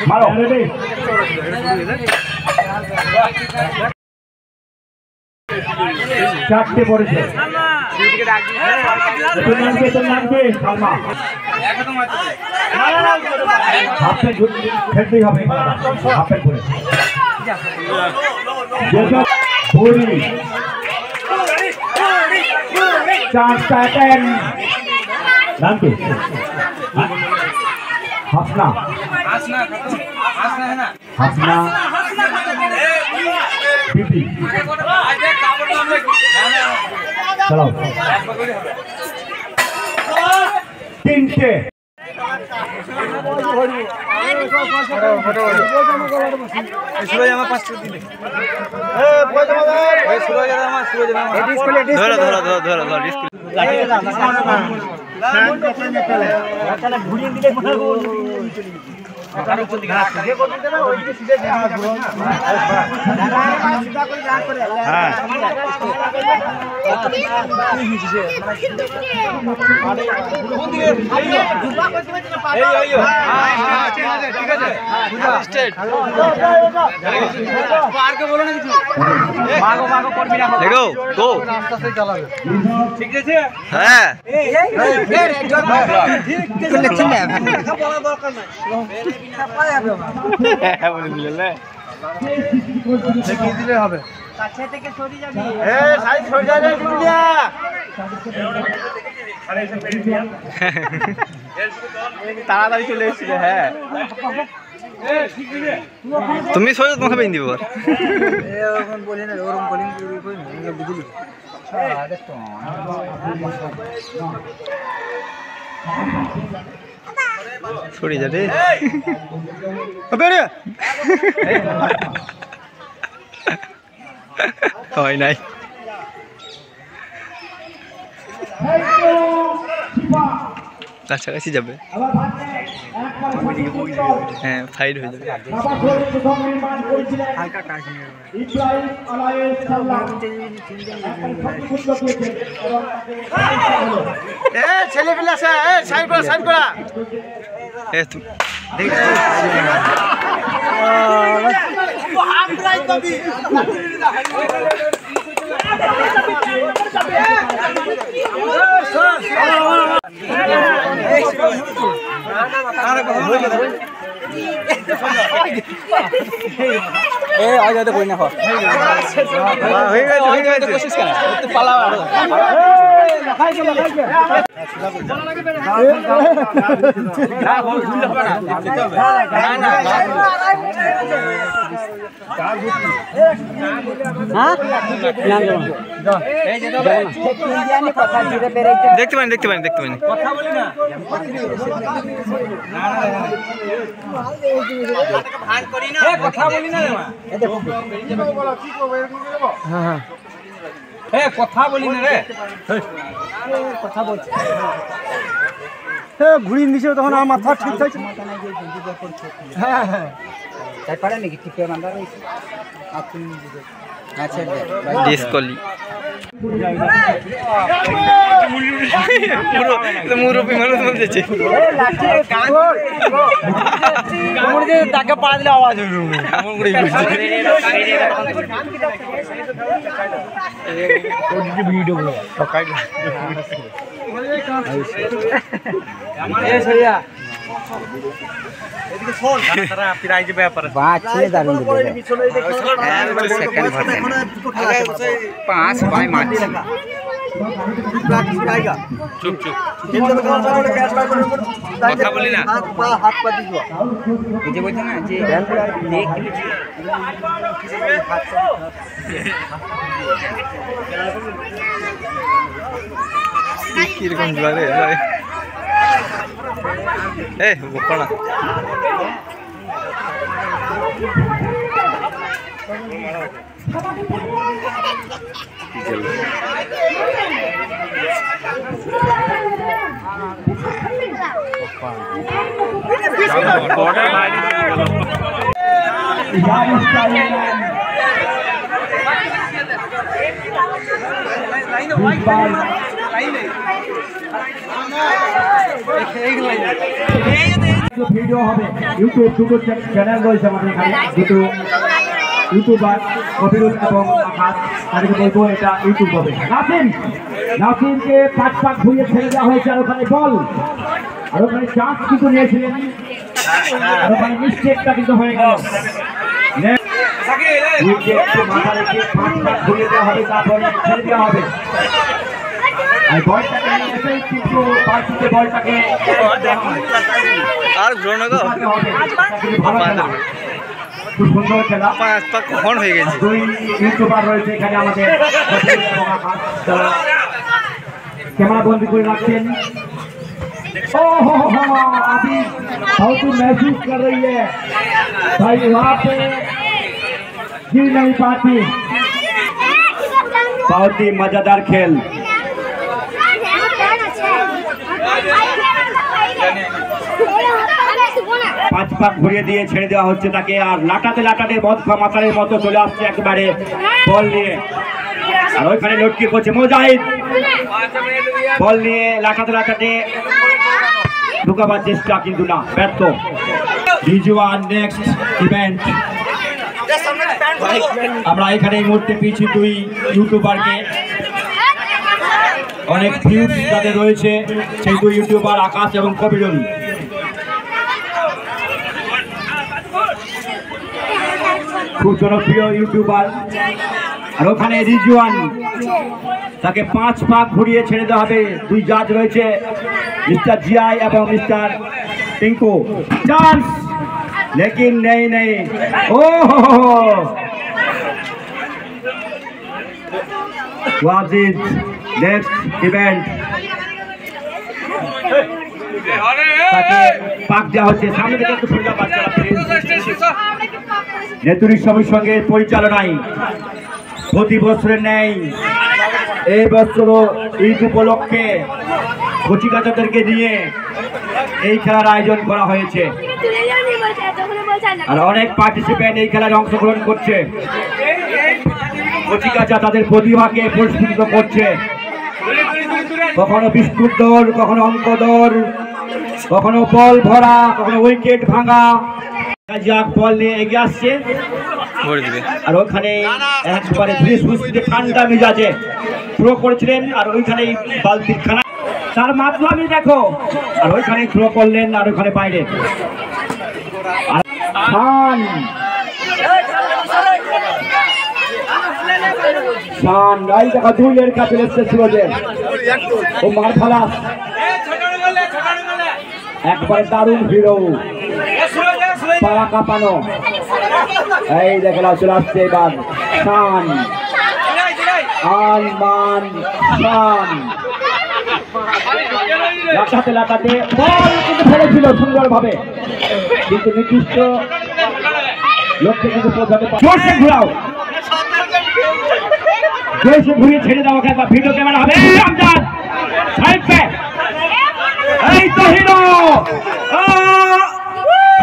মারো রেডি চারটে পড়েছে খেলতেই হবে হাফে করে চারটা নাম কি হাসনা হাসনা বিপি চলো তিনটে ঘুরিয়ে দিলে তাড়াতাড়ি চলে এসেছিল। হ্যাঁ তুমি সোজা তোমাকে পেন দিব ছড়ি যা রে হয় নাই কাছাকাছি যাবে। হ্যাঁ ফাইট হয়ে যাবে। ছেলে পেলে আছে সাইড করা সাইড করা দেখতে পারেন দেখতে পারেন দেখতে পারেন কথা বলি না রে কথা বলছি ঘুরিয়ে দিছে তখন আমার মাথা ঠিক থাকে। হ্যাঁ হ্যাঁ তাই পারে নাকি ঠিক নাম্বার রয়েছে আচ্ছা ডিসকলি মুরব্বী মানুষ বলতেছে তাকে পাড়া দিলে আওয়াজ হইল ভিডিও সকাল চুপ চুপ কথা বলি না হাত পা দিব যে বলছে না যে কিরকম লাগে এ বকনা ভিডিও হবে ইউটিউব দুটো চ্যানেল রয়েছে আমাদের এখানে, দুটো ইউটিউবার কবিরুল এবং আকাশ, তাদেরকে বলবো এটা ইউটিউব হবে। নাসিমকে 5 পাক ঘুরিয়ে ছেড়ে দেওয়া হয়েছে, আর ওখানে বল, আর ওখানে চান্স কিন্তু নিয়েছিলেন, আর ওখানে মিস্টেকটা কিন্তু হয়ে গেল। মাথা রেখে 5 পাক ঘুরিয়ে দেওয়া হবে, তারপরে ছেড়ে দেওয়া হবে। আর বলটাকে নিয়ে এসে কিন্তু পার্টিতে বলটাকে আর ঘুরানো গো ভালো খেলা, খুব সুন্দর খেলা। কখন হয়ে গেছে। দুই ইউটিউবার রয়েছে এখানে আমাদের, ক্যামেরা বন্দি করে রাখছেন। अभी बहुत महसूस कर रही है भाई, वहाँ पे गिर नहीं पाती। बहुत ही मजेदार खेल। 5 পাক ঘুরিয়ে দিয়ে ছেড়ে দেওয়া হচ্ছে তাকে, আর লাটাতে লাটাতে মদ খাওয়া মাতারের মতো চলে আসছে একেবারে বল নিয়ে, আর ওইখানে লটকি করছে মুজাহিদ, বল নিয়ে লাটাতে লাটাতে ঢুকাবার চেষ্টা, কিন্তু না, ব্যর্থ। ভিজুয়াল নেক্সট ইভেন্ট আমরা এখানে এই মুহূর্তে পেয়েছি দুই ইউটিউবারকে, অনেক ভিউজ যাদের রয়েছে সেই দুই ইউটিউবার আকাশ এবং কবিরুল। খুব জনপ্রিয় ইউটিউবার, আর ওখানে রিজওয়ান, তাকে 5 পাক ঘুরিয়ে ছেড়ে দেওয়া হবে। দুই জাজ রয়েছে, মিস্টার জিয়াই এবং মিস্টার টিঙ্কু। চান্স লেকিন নেই নেই। ও ওয়াজিদ নেক্সট ইভেন্ট, তাকে পাক দেওয়া হচ্ছে। সামনে থেকে একটু সোজা পাচ্ছে নেতুরির সঙ্গে পরিচালনায় প্রতি বছরের নেই এই বছর ঈদ উপলক্ষে কচিকাচাদেরকে নিয়ে এই খেলার আয়োজন করা হয়েছে, আর অনেক পার্টিসিপেন্ট এই খেলায় অংশগ্রহণ করছে। কচিকাচা তাদের প্রতিভাকে পুরস্কৃত করছে, কখনো বিস্কুট দৌড়, কখনো অঙ্ক দৌড়, কখনো বল ভরা, কখনো উইকেট ভাঙা। বল নিয়ে এগিয়ে আসছে, আর ওখানে একবারে ঠান্ডা মেজাজে থ্রো করেছিলেন, আর ওইখানে বালতির খানা তার মাতলামি দেখো, আর ওইখানে থ্রো করলেন, আর ওখানে বাইরে। দেখা দুইয়ের কাছে এসছে সুরজের, ও মার ফালা একবারে দারুণ হিরো, পাড়া কাঁপানো। এই দেখলাম চলে আসছে এবার শান, আলমান শান, লাটাতে লাটাতে বল কিন্তু ফেলেছিল সুন্দর ভাবে, কিন্তু নির্দিষ্ট লক্ষ্যে কিন্তু পৌঁছাতে পারে। জোরসে ঘুরাও, জোরসে ঘুরিয়ে ছেড়ে দাও, ভিডিও ক্যামেরা হবে। আমজাদ সাইড পে, এই তো হিরো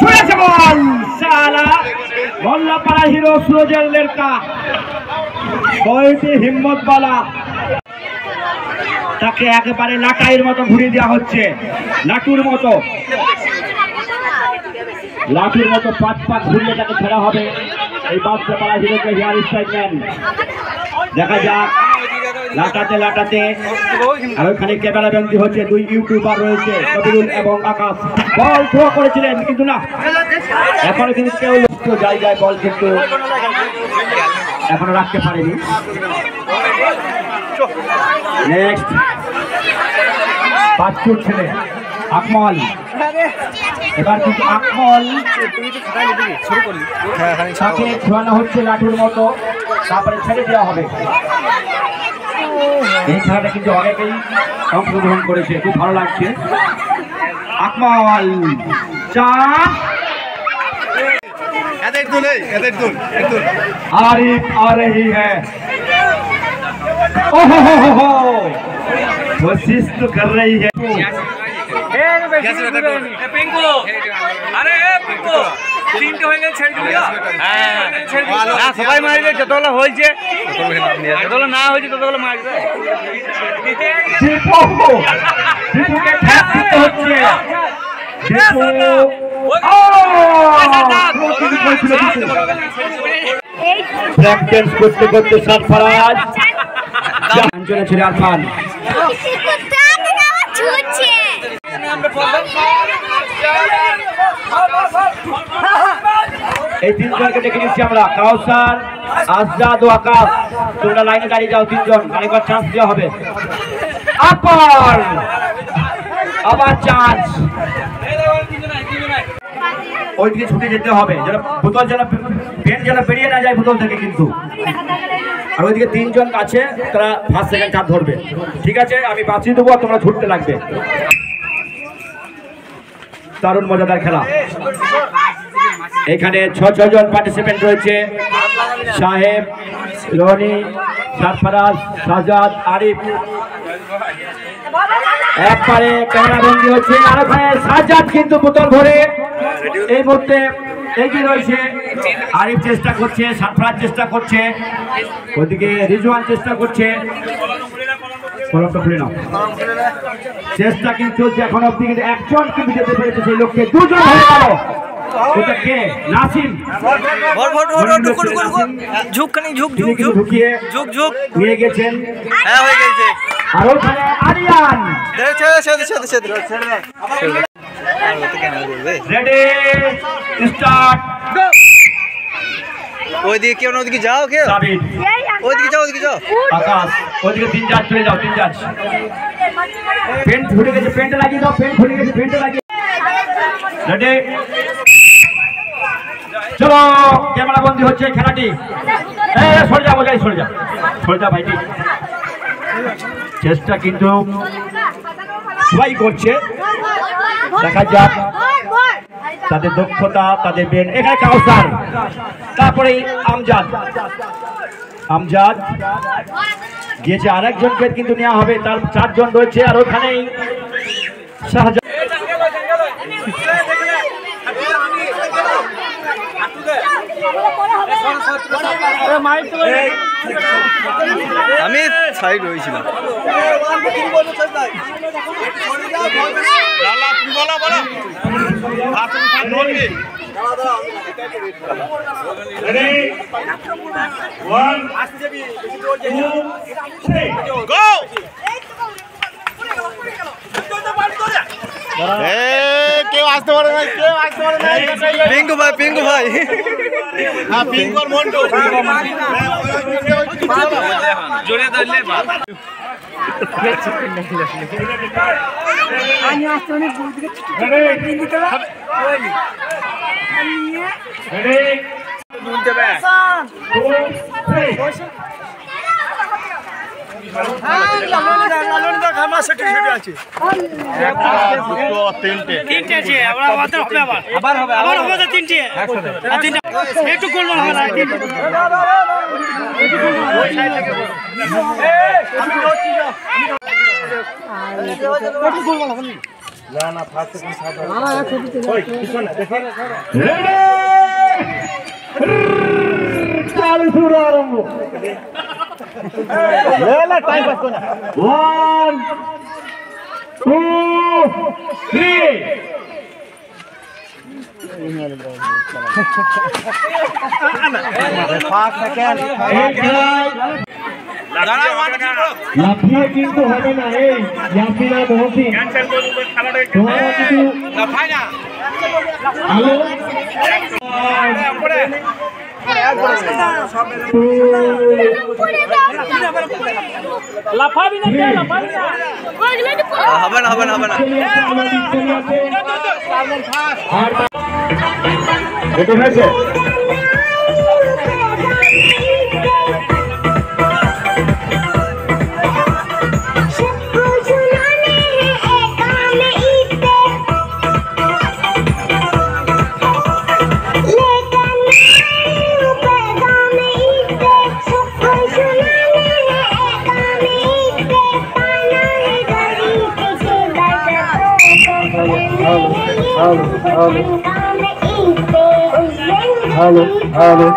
ছুঁড়েছে বল, সালা মোল্লাপাড়া হিরো সুরজের লড়কা, বয়সে হিম্মত বালা, তাকে একেবারে লাটাইয়ের মতো ঘুরিয়ে দেওয়া হচ্ছে, লাটুর মতো 5 পাক ঘুরিয়ে তাকে ছেড়া হবে। এই বাচ্চাপাড়া হিরোকে হেয়ার স্টাইল ম্যান, দেখা যাক লাটাতে লাটাতে, আর ওইখানে ক্যামেরা বন্দী হচ্ছে। দুই ইউটিউবার রয়েছে, কবিরুল এবং আকাশ, বল থ্রো করেছিলেন, কিন্তু না, এখনো কিন্তু কেউ জায়গায় বল কিন্তু এখনো রাখতে পারেনি। নেক্সট বাচ্চুর ছেলে আকমল, এবার কিন্তু আকমল তাকে ছোঁয়ানো হচ্ছে লাঠুর মতো, তারপরে ছেড়ে দেওয়া হবে। এই খেলাটা কিন্তু অনেকেই অংশগ্রহণ করেছে, খুব ভালো লাগছে। আকমল आरिफ आ रही है, कोशिश तो कर रही है। সবাই মারবে, যতগুলো হয়েছে যতগুলো না হয়েছে ততগুলো মারবে। প্র্যাকটিস করতে করতে সরফরাজ অঞ্চলে ছিল আরফান। এই তিনজনকে দেখে নিচ্ছি আমরা, কাউসার, আজাদ ও আকাশ। তোমরা লাইনে দাঁড়িয়ে যাও, তিনজন আরেকবার চান্স দেওয়া হবে। আবার চান্স, ওইদিকে ছুটে যেতে হবে, যেন বোতল যেন পেন যেন বেরিয়ে না যায় বোতল থেকে কিন্তু। আর ওইদিকে তিনজন আছে, তারা ফার্স্ট সেকেন্ড থার্ড ধরবে। ঠিক আছে, আমি বাঁচিয়ে দেবো, তোমরা ছুটতে লাগবে। দারুণ মজাদার খেলা। এখানে 6 জন পার্টিসিপেন্ট রয়েছে, সাহেব, রনি, সরফরাজ, সাজাদ, আরিফ। একবারে ক্যামেরা বন্দি হচ্ছে। আর ওখানে সাজাদ কিন্তু বোতল ভরে এই মুহূর্তে এগিয়ে রয়েছে। আরিফ চেষ্টা করছে, সরফরাজ চেষ্টা করছে, ওদিকে রিজওয়ান চেষ্টা করছে। চেষ্টা কিন্তু চলছে এখন অব্দি, কিন্তু একজন কিন্তু যেতে পেরেছে সেই লক্ষ্যে। 2 জন হয়ে গেল। ওটা কে? নাসিম ঢুকিয়ে নিয়ে গেছেন। আর ওখানে আরিয়ান রেডি স্টার্ট। ওইদিকে কেউ না, ওইদিকে যাও, কেউ ওইদিকে যাও, ওইদিকে যাও। আকাশ ওইদিকে 3 জাজ চলে যাও, 3 জাজ। পেন্ট ফুটে গেছে, পেন্ট লাগিয়ে দাও, পেন্ট ফুটে গেছে, পেন্ট লাগিয়ে। রেডি চলো, ক্যামেরা বন্দি হচ্ছে খেলাটি। সরে যাবো, যাই সরে যা, সরে যা ভাইটি। চেষ্টা কিন্তু সবাই করছে, দেখা যাক তাদের দক্ষতা, তাদের বেন। এখানে কাউসার, তারপরে আমজাদ গিয়েছে। আরেকজনকে কিন্তু নেওয়া হবে, তার 4 জন রয়েছে। আর ওখানেই শাহজাহান। আমি সাইড হয়েছিলাম। কেউ আসতে পারে না, কেউ আসতে পারে না। পিঙ্কু ভাই, পিঙ্কু ভাই, হ্যাঁ, পিঙ্কু আর মন্টু জোরে ধরলে One, 2, 3. লাফিয়ে কিন্তু হবে না, এই ইয়াসিনা মহসিন তোমার কিন্তু হ্যালো লাফাবি না, হবে না, হবে না, হবে না। এটা হয়েছে Halo, halo.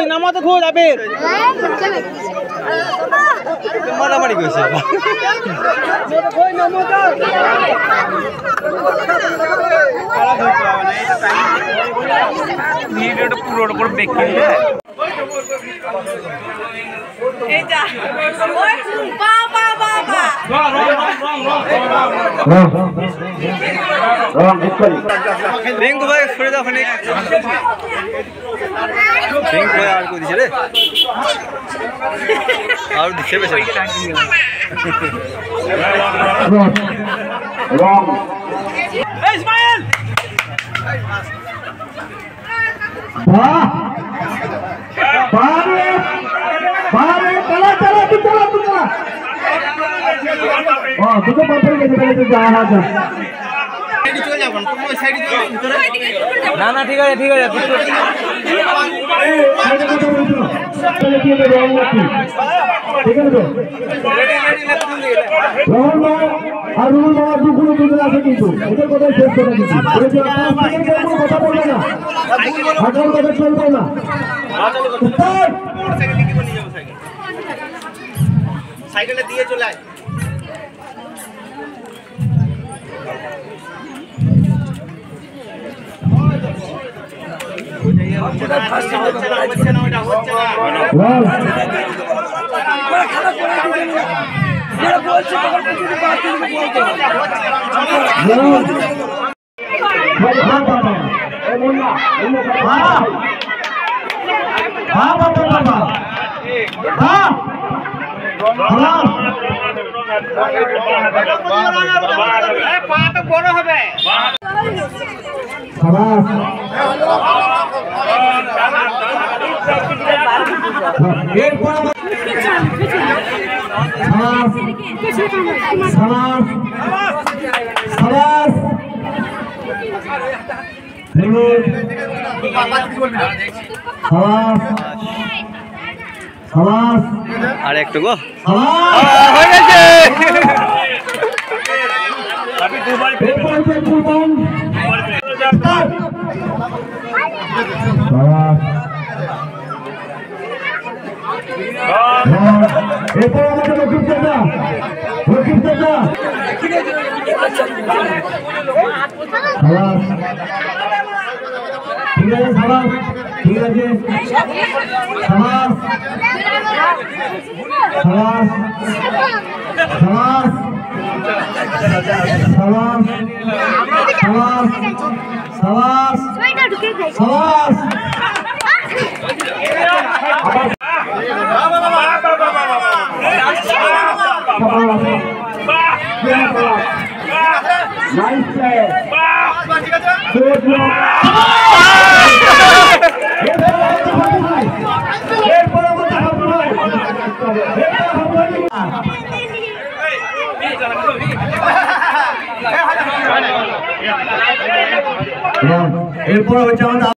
নামতে খোঁজ আবের মারামারি কইছে ভিডিওটা পুরোর উপর দেখে এইটা ওই বাবা বাবা রিঙ্কু ভাই সরে যাও খানিক রিঙ্কু ভাই আর কই দিছে রে আর দিছে বেশি রং এই ইসমাইল বাহ বারে বারে চলা চলা তুই চলা ও দুটো পাপড় গেছে বলে যা হা যা সাইডে চলে যাবেন তুমি ওই সাইডে চলে ভিতরে না না ঠিক আছে আর রুল বাবা দুপুরে দুপুরে আছে কিন্তু এটা কোথায় শেষ করে দিচ্ছি কথা বলবে না হাজার কথা চলবে না সাইকেলে দিয়ে চলে আয় হচ্ছে না পা তো বড় হবে ভেরি গুড সাবাস আর একটু গো সাবাস হয়ে গেছে এরপর আমাদের রকিব চাচা ঠিক আছে সাবাস ঠিক আছে সাবাস সাবাস সাবাস সাবাস সাবাস সাবাস সাবাস Nice play. Good work. এরপর হচ্ছে আমাদের